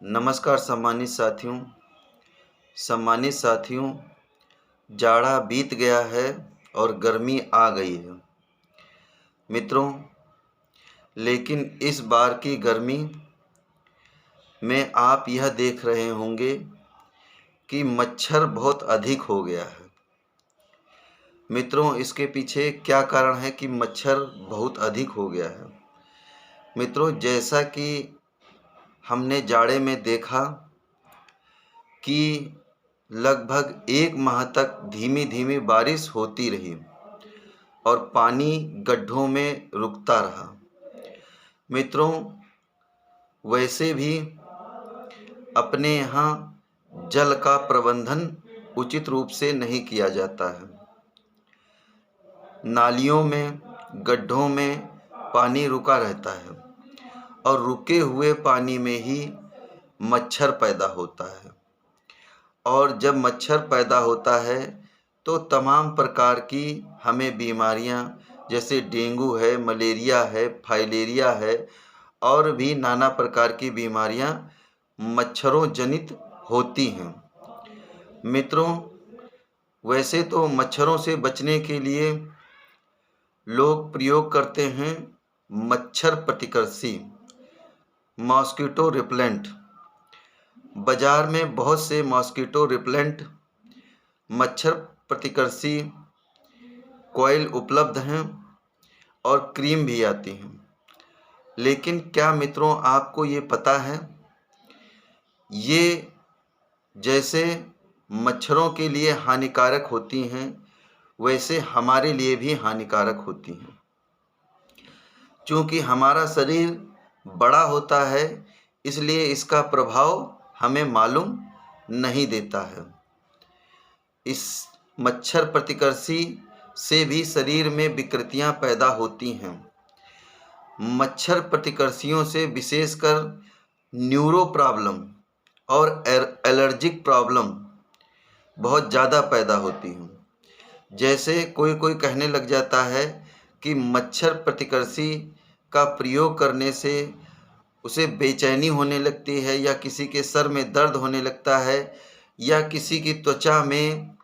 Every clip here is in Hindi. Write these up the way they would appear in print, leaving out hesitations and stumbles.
नमस्कार सम्मानित साथियों, जाड़ा बीत गया है और गर्मी आ गई है मित्रों। लेकिन इस बार की गर्मी में आप यह देख रहे होंगे कि मच्छर बहुत अधिक हो गया है। मित्रों, इसके पीछे क्या कारण है कि मच्छर बहुत अधिक हो गया है? मित्रों, जैसा कि हमने जाड़े में देखा कि लगभग 1 माह तक धीमी धीमी बारिश होती रही और पानी गड्ढों में रुकता रहा। मित्रों, वैसे भी अपने यहाँ जल का प्रबंधन उचित रूप से नहीं किया जाता है। नालियों में, गड्ढों में पानी रुका रहता है और रुके हुए पानी में ही मच्छर पैदा होता है। और जब मच्छर पैदा होता है तो तमाम प्रकार की हमें बीमारियां जैसे डेंगू है, मलेरिया है, फाइलेरिया है और भी नाना प्रकार की बीमारियां मच्छरों जनित होती हैं। मित्रों, वैसे तो मच्छरों से बचने के लिए लोग प्रयोग करते हैं मच्छर प्रतिकर्षी, मॉस्किटो रिपेलेंट। बाज़ार में बहुत से मॉस्किटो रिपेलेंट मच्छर प्रतिकर्षी कॉइल उपलब्ध हैं और क्रीम भी आती हैं। लेकिन क्या मित्रों, आपको ये पता है, ये जैसे मच्छरों के लिए हानिकारक होती हैं वैसे हमारे लिए भी हानिकारक होती हैं। चूँकि हमारा शरीर बड़ा होता है इसलिए इसका प्रभाव हमें मालूम नहीं देता है। इस मच्छर प्रतिकर्षी से भी शरीर में विकृतियां पैदा होती हैं। मच्छर प्रतिकर्षियों से विशेषकर न्यूरो प्रॉब्लम और एलर्जिक प्रॉब्लम बहुत ज़्यादा पैदा होती हैं। जैसे कोई कहने लग जाता है कि मच्छर प्रतिकर्षी का प्रयोग करने से उसे बेचैनी होने लगती है या किसी के सर में दर्द होने लगता है या किसी की त्वचा में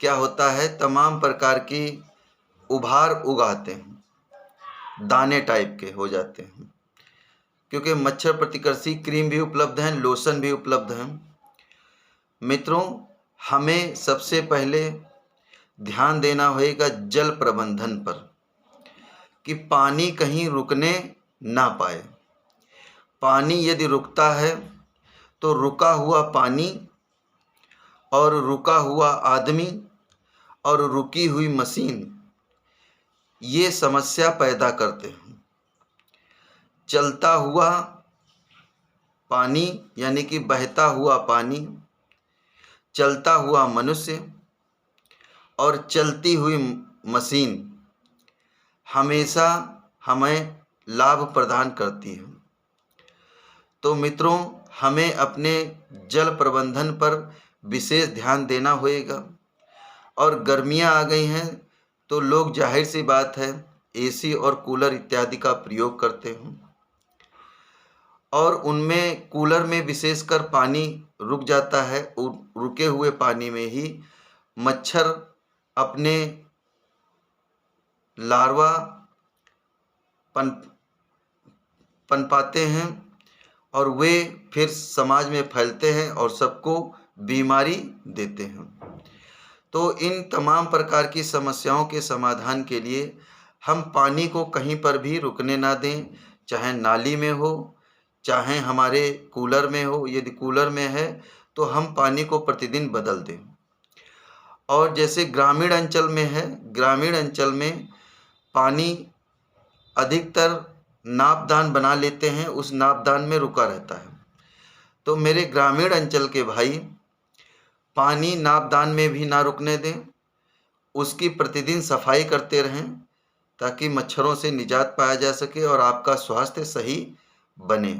क्या होता है, तमाम प्रकार की उभार उगाते हैं, दाने टाइप के हो जाते हैं। क्योंकि मच्छर प्रतिकर्षी क्रीम भी उपलब्ध हैं, लोशन भी उपलब्ध हैं। मित्रों, हमें सबसे पहले ध्यान देना होगा जल प्रबंधन पर कि पानी कहीं रुकने ना पाए। पानी यदि रुकता है तो रुका हुआ पानी और रुका हुआ आदमी और रुकी हुई मशीन ये समस्या पैदा करते हैं। चलता हुआ पानी यानी कि बहता हुआ पानी, चलता हुआ मनुष्य और चलती हुई मशीन हमेशा हमें लाभ प्रदान करती है। तो मित्रों, हमें अपने जल प्रबंधन पर विशेष ध्यान देना होगा। और गर्मियां आ गई हैं तो लोग जाहिर सी बात है एसी और कूलर इत्यादि का प्रयोग करते हैं और उनमें कूलर में विशेषकर पानी रुक जाता है। रुके हुए पानी में ही मच्छर अपने लार्वा पनपाते हैं और वे फिर समाज में फैलते हैं और सबको बीमारी देते हैं। तो इन तमाम प्रकार की समस्याओं के समाधान के लिए हम पानी को कहीं पर भी रुकने ना दें, चाहे नाली में हो, चाहे हमारे कूलर में हो। यदि कूलर में है तो हम पानी को प्रतिदिन बदल दें। और जैसे ग्रामीण अंचल में है, ग्रामीण अंचल में पानी अधिकतर नापदान बना लेते हैं, उस नापदान में रुका रहता है। तो मेरे ग्रामीण अंचल के भाई, पानी नापदान में भी ना रुकने दें, उसकी प्रतिदिन सफाई करते रहें ताकि मच्छरों से निजात पाया जा सके और आपका स्वास्थ्य सही बने।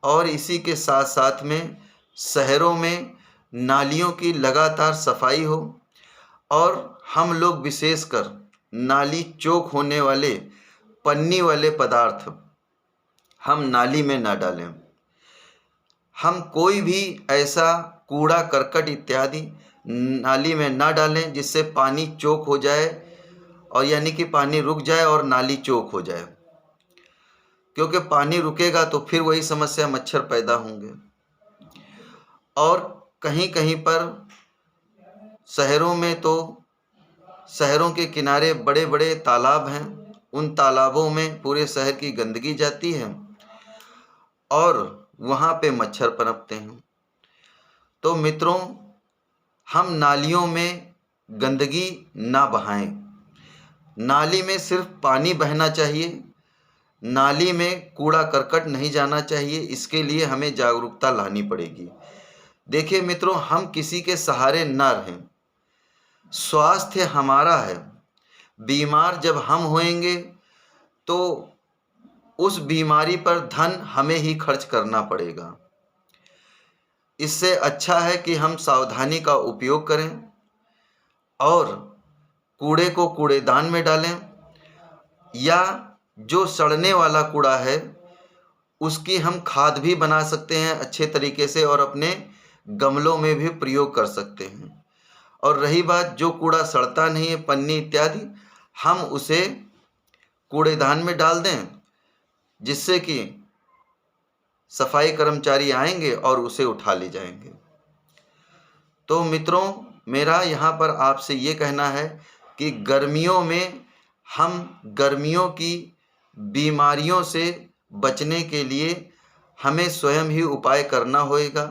और इसी के साथ साथ में शहरों में नालियों की लगातार सफाई हो और हम लोग विशेषकर नाली चौक होने वाले पन्नी वाले पदार्थ हम नाली में ना डालें। हम कोई भी ऐसा कूड़ा करकट इत्यादि नाली में ना डालें जिससे पानी चोक हो जाए, और यानी कि पानी रुक जाए और नाली चोक हो जाए, क्योंकि पानी रुकेगा तो फिर वही समस्या, मच्छर पैदा होंगे। और कहीं कहीं पर शहरों में तो शहरों के किनारे बड़े बड़े तालाब हैं, उन तालाबों में पूरे शहर की गंदगी जाती है और वहाँ पे मच्छर पनपते हैं। तो मित्रों, हम नालियों में गंदगी ना बहाएं। नाली में सिर्फ पानी बहना चाहिए, नाली में कूड़ा करकट नहीं जाना चाहिए। इसके लिए हमें जागरूकता लानी पड़ेगी। देखिए मित्रों, हम किसी के सहारे ना रहें। स्वास्थ्य हमारा है। बीमार जब हम होएंगे तो उस बीमारी पर धन हमें ही खर्च करना पड़ेगा। इससे अच्छा है कि हम सावधानी का उपयोग करें और कूड़े को कूड़ेदान में डालें, या जो सड़ने वाला कूड़ा है उसकी हम खाद भी बना सकते हैं अच्छे तरीके से और अपने गमलों में भी प्रयोग कर सकते हैं। और रही बात जो कूड़ा सड़ता नहीं है, पन्नी इत्यादि, हम उसे कूड़ेदान में डाल दें, जिससे कि सफाई कर्मचारी आएंगे और उसे उठा ले जाएंगे। तो मित्रों, मेरा यहाँ पर आपसे ये कहना है कि गर्मियों में हम गर्मियों की बीमारियों से बचने के लिए हमें स्वयं ही उपाय करना होगा।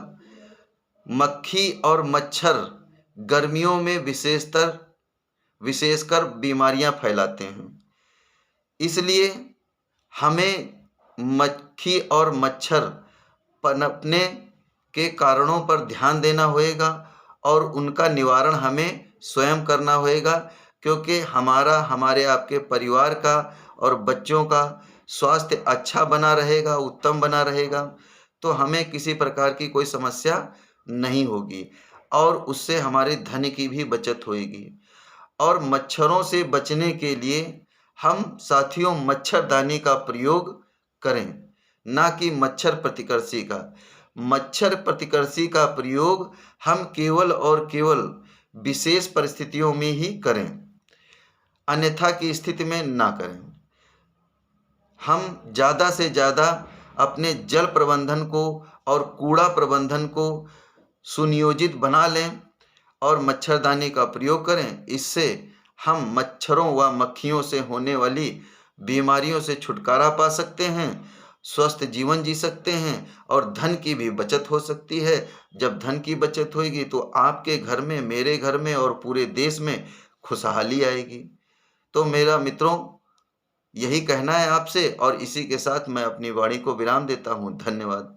मक्खी और मच्छर गर्मियों में विशेषकर बीमारियां फैलाते हैं। इसलिए हमें मक्खी और मच्छर पनपने के कारणों पर ध्यान देना होगा और उनका निवारण हमें स्वयं करना होगा, क्योंकि हमारे आपके परिवार का और बच्चों का स्वास्थ्य अच्छा बना रहेगा, उत्तम बना रहेगा, तो हमें किसी प्रकार की कोई समस्या नहीं होगी और उससे हमारे धन की भी बचत होगी। और मच्छरों से बचने के लिए हम साथियों मच्छरदानी का प्रयोग करें, ना कि मच्छर प्रतिकर्षी का। मच्छर प्रतिकर्षी का प्रयोग हम केवल और केवल विशेष परिस्थितियों में ही करें, अन्यथा की स्थिति में ना करें। हम ज़्यादा से ज़्यादा अपने जल प्रबंधन को और कूड़ा प्रबंधन को सुनियोजित बना लें और मच्छरदानी का प्रयोग करें। इससे हम मच्छरों व मक्खियों से होने वाली बीमारियों से छुटकारा पा सकते हैं, स्वस्थ जीवन जी सकते हैं और धन की भी बचत हो सकती है। जब धन की बचत होगी तो आपके घर में, मेरे घर में और पूरे देश में खुशहाली आएगी। तो मेरा मित्रों, यही कहना है आपसे और इसी के साथ मैं अपनी वाणी को विराम देता हूँ। धन्यवाद।